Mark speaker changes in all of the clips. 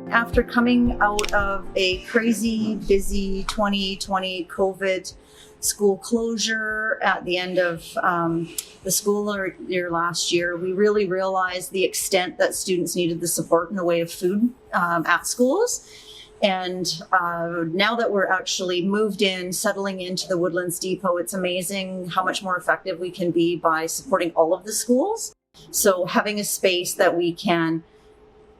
Speaker 1: After coming out of a crazy busy 2020 COVID school closure at the end of the school year last year, we really realized the extent that students needed the support in the way of food at schools. And now that we're actually moved in, settling into the Woodlands Depot, it's amazing how much more effective we can be by supporting all of the schools. So having a space that we can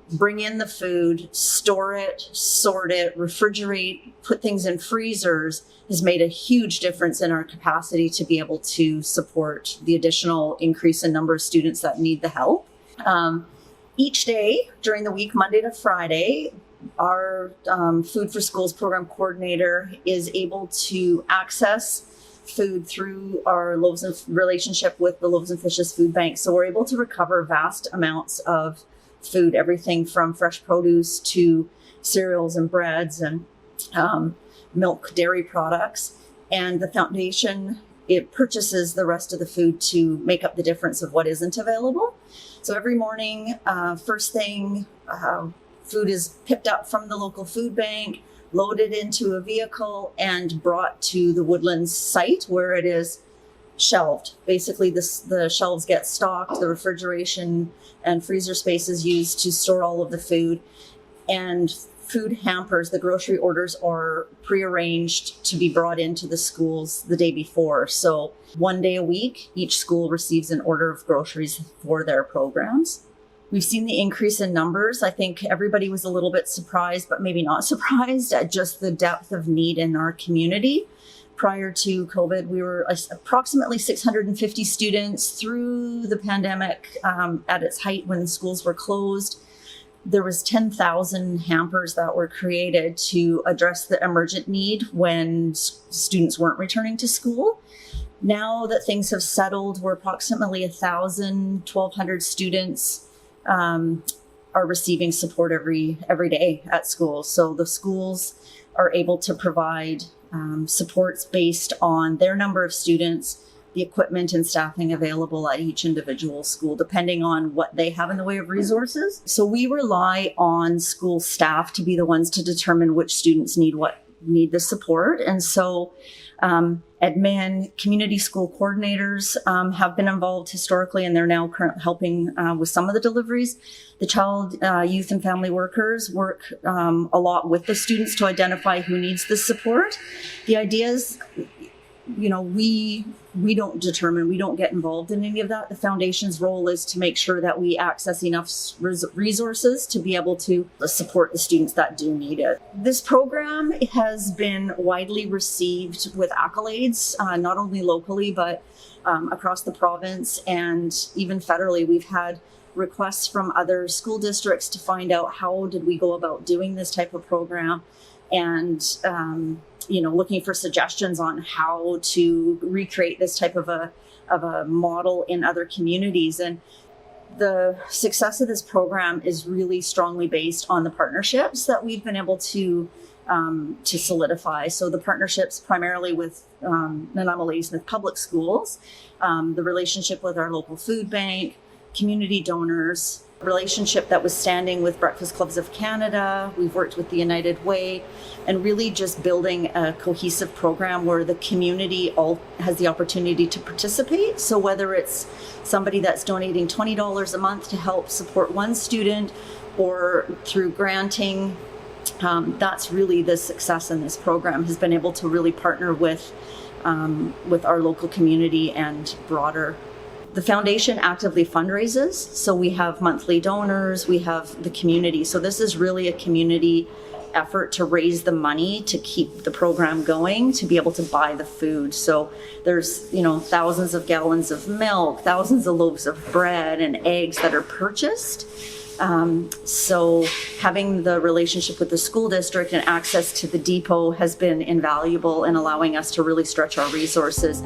Speaker 1: bring in the food, store it, sort it, refrigerate, put things in freezers has made a huge difference in our capacity to be able to support the additional increase in number of students that need the help. Each day during the week, Monday to Friday, our Food4Schools program coordinator is able to access food through our relationship with the Loaves and Fishes Food Bank. So we're able to recover vast amounts of food, everything from fresh produce to cereals and breads and milk, dairy products. And the foundation, it purchases the rest of the food to make up the difference of what isn't available. So every morning, first thing, food is picked up from the local food bank, loaded into a vehicle, and brought to the Woodlands site where it is shelved. Basically, the shelves get stocked, the refrigeration and freezer space is used to store all of the food, and food hampers, the grocery orders, are prearranged to be brought into the schools the day before. So one day a week, each school receives an order of groceries for their programs. We've seen the increase in numbers. I think everybody was a little bit surprised, but maybe not surprised at just the depth of need in our community. Prior to COVID, we were approximately 650 students. Through the pandemic, at its height when schools were closed, there was 10,000 hampers that were created to address the emergent need when students weren't returning to school. Now that things have settled, we're approximately 1,200 students are receiving support every day at school. So the schools are able to provide supports based on their number of students, the equipment and staffing available at each individual school, depending on what they have in the way of resources. So we rely on school staff to be the ones to determine which students need the support. And so admin, community school coordinators have been involved historically, and they're now currently helping with some of the deliveries. The child, youth, and family workers work a lot with the students to identify who needs the support. The idea is, we don't determine, we don't get involved in any of that. The foundation's role is to make sure that we access enough resources to be able to support the students that do need it. This program has been widely received with accolades, not only locally, but across the province and even federally. We've had requests from other school districts to find out how did we go about doing this type of program, and looking for suggestions on how to recreate this type of a model in other communities. And the success of this program is really strongly based on the partnerships that we've been able to solidify. So the partnerships primarily with Nanaimo-Ladysmith Public Schools, the relationship with our local food bank, community donors, relationship that was standing with Breakfast Clubs of Canada. We've worked with the United Way, and really just building a cohesive program where the community all has the opportunity to participate. So whether it's somebody that's donating $20 a month to help support one student, or through granting, that's really the success in this program, has been able to really partner with our local community and broader. The foundation actively fundraises, so we have monthly donors, we have the community. So this is really a community effort to raise the money to keep the program going, to be able to buy the food. So there's, thousands of gallons of milk, thousands of loaves of bread and eggs that are purchased. So having the relationship with the school district and access to the depot has been invaluable in allowing us to really stretch our resources